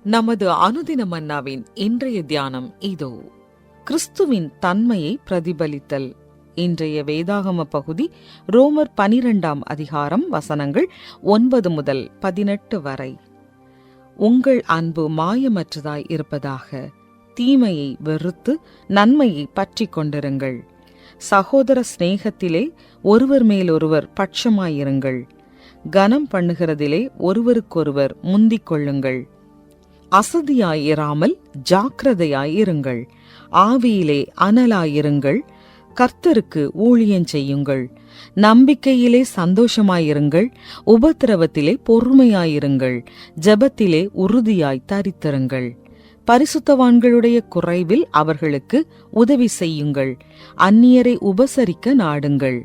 நமது அனுதின மன்னாவின் இன்றைய தியானம் இதோ. கிறிஸ்துவின் தன்மையை பிரதிபலித்தல். இன்றைய வேதாகம பகுதி ரோமர் 12ஆம் அதிகாரம் வசனங்கள் 9 முதல் 18 வரை. உங்கள் அன்பு மாயமற்றதாய் இருப்பதாக. தீமையை வெறுத்து நன்மையை பற்றி கொண்டிருங்கள். சகோதர சிநேகத்திலே ஒருவர் மேலொருவர் பட்சமாயிருங்கள். கனம் பண்ணுகிறதிலே ஒருவருக்கொருவர் முந்திக் கொள்ளுங்கள். அசதியாயிராமல் ஜாக்கிரதையாயிருங்கள். ஆவியிலே அனலாயிருங்கள். கர்த்தருக்கு ஊழியஞ்செய்யுங்கள். நம்பிக்கையிலே சந்தோஷமாயிருங்கள். உபத்திரவத்திலே பொறுமையாயிருங்கள். ஜெபத்திலே உறுதியாய் தரித்திருங்கள். பரிசுத்தவான்களுடைய குறைவில் அவர்களுக்கு உதவி செய்யுங்கள். அந்நியரை உபசரிக்க நாடுங்கள்.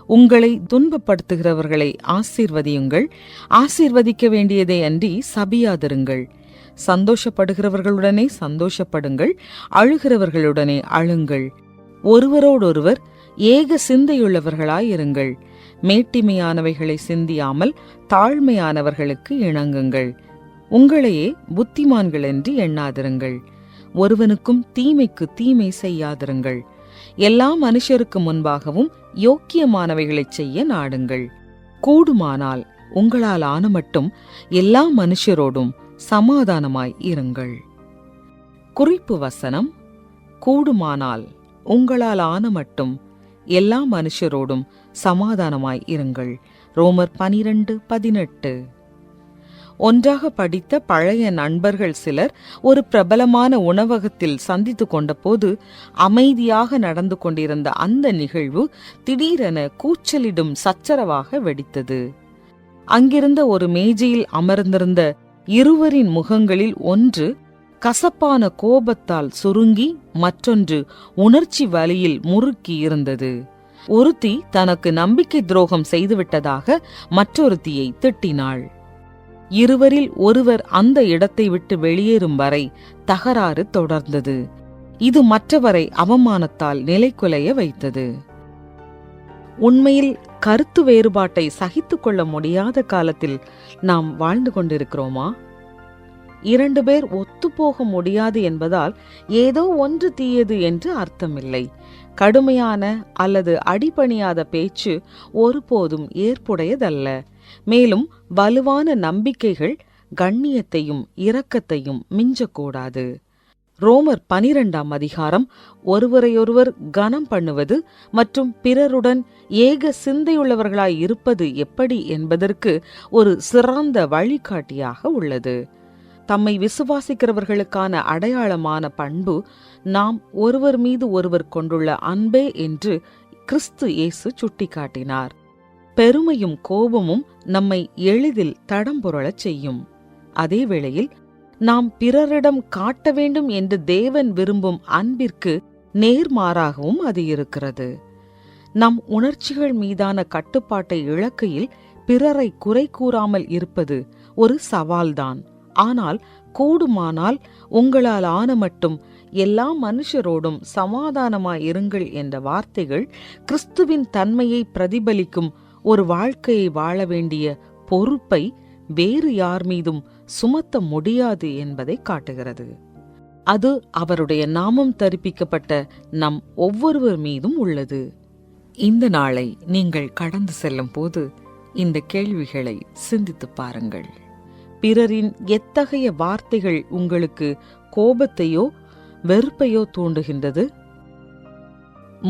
உங்களை துன்பப்படுத்துகிறவர்களை ஆசீர்வதியுங்கள். ஆசீர்வதிக்க வேண்டியதை அன்றி சபியாதிருங்கள். சந்தோஷப்படுகிறவர்களுடனே சந்தோஷப்படுங்கள். அழுகிறவர்களுடனே அழுங்கள். ஒருவரோடொருவர் ஏக சிந்தையுள்ளவர்களாயிருங்கள். மேட்டிமையானவைகளை சிந்தியாமல் தாழ்மையானவர்களுக்கு இணங்குங்கள். உங்களையே புத்திமான்கள் என்று எண்ணாதிருங்கள். ஒருவனுக்கும் தீமைக்கு தீமை செய்யாதிருங்கள். எல்லா மனுஷருக்கு முன்பாகவும் யோக்கியமானவைகளைச் செய்ய நாடுங்கள். கூடுமானால் உங்களால் ஆன மட்டும் எல்லா மனுஷரோடும் சமாதானமாய் இருங்கள். குறிப்பு வசனம்: கூடுமானால் உங்களால் ஆன மட்டும் எல்லா மனுஷரோடும் சமாதானமாய் இருங்கள். ரோமர் 12:18. ஒன்றாக படித்த பழைய நண்பர்கள் சிலர் ஒரு பிரபலமான உணவகத்தில் சந்தித்து கொண்டபோது அமைதியாக நடந்து கொண்டிருந்த அந்த நிகழ்வு திடீரென கூச்சலிடும் சச்சரவாக வெடித்தது. அங்கிருந்த ஒரு மேஜையில் அமர்ந்திருந்த இருவரின் முகங்களில் ஒன்று கசப்பான கோபத்தால் சுருங்கி மற்றொன்று உணர்ச்சி வலியில் முறுக்கி இருந்தது. ஒருத்தி தனக்கு நம்பிக்கை துரோகம் செய்துவிட்டதாக மற்றொருத்தியை திட்டினாள். இருவரில் ஒருவர் அந்த இடத்தை விட்டு வெளியேறும் வரை தகராறு தொடர்ந்தது. இது மற்றவரை அவமானத்தால் நிலைகுலைய வைத்தது. உண்மையில் கருத்து வேறுபாட்டை சகித்துக் கொள்ள முடியாத காலத்தில் நாம் வாழ்ந்து கொண்டிருக்கிறோமா? 2 பேர் ஒத்துப்போக முடியாது என்பதால் ஏதோ ஒன்று தீயது என்று அர்த்தமில்லை. கடுமையான அல்லது அடிபணியாத பேச்சு ஒருபோதும் ஏற்புடையதல்ல. மேலும் வலுவான நம்பிக்கைகள் கண்ணியத்தையும் இரக்கத்தையும் மிஞ்சக்கூடாது. ரோமர் 12ஆம் அதிகாரம் ஒருவரையொருவர் கனம் பண்ணுவது மற்றும் பிறருடன் ஏக சிந்தையுள்ளவர்களாய் இருப்பது எப்படி என்பதற்கு ஒரு சிறந்த வழிகாட்டியாக உள்ளது. தம்மை விசுவாசிக்கிறவர்களுக்கான அடையாளமான பண்பு நாம் ஒருவர் மீது ஒருவர் கொண்டுள்ள அன்பே என்று கிறிஸ்து இயேசு சுட்டிக்காட்டினார். பெருமையும் கோபமும் நம்மை எளிதில் தடம்புரளச் செய்யும். அதே வேளையில் நாம் பிறரிடம் காட்ட வேண்டும் என்று தேவன் விரும்பும் அன்பிற்கு நேர்மாறாகவும் அது இருக்கிறது. நம் உணர்ச்சிகள் மீதான கட்டுப்பாட்டை இழக்கையில் பிறரை குறை கூறாமல் இருப்பது ஒரு சவால்தான். ஆனால் கூடுமானால் உங்களால் ஆன மட்டும் எல்லா மனுஷரோடும் சமாதானமாயிருங்கள் என்ற வார்த்தைகள் கிறிஸ்துவின் தன்மையை பிரதிபலிக்கும் ஒரு வாழ்க்கையை வாழ வேண்டிய பொறுப்பை வேறு யார் மீதும் சுமத்த முடியாது என்பதை காட்டுகிறது. அது அவருடைய நாமம் தரிப்பிக்கப்பட்ட நம் ஒவ்வொருவர் மீதும் உள்ளது. இந்த நாளை நீங்கள் கடந்து செல்லும் போது இந்த கேள்விகளை சிந்தித்து பாருங்கள். பிறரின் எத்தகைய வார்த்தைகள் உங்களுக்கு கோபத்தையோ வெறுப்பையோ தூண்டுகின்றது?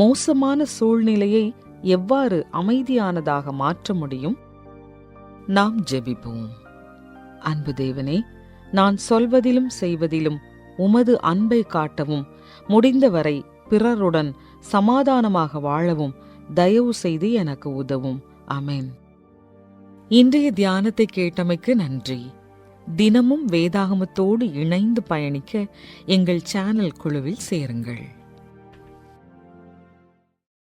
மோசமான சூழ்நிலையை எவ்வாறு அமைதியானதாக மாற்ற முடியும்? நாம் ஜெபிப்போம். அன்பு தேவனே, நான் சொல்வதிலும் செய்வதிலும் உமது அன்பை காட்டவும் முடிந்தவரை பிறருடன் சமாதானமாக வாழவும் தயவு செய்து எனக்கு உதவும். ஆமென். இன்றைய தியானத்தை கேட்டமைக்கு நன்றி. தினமும் வேதாகமத்தோடு இணைந்து பயணிக்க எங்கள் சேனல் குழுவில் சேருங்கள்.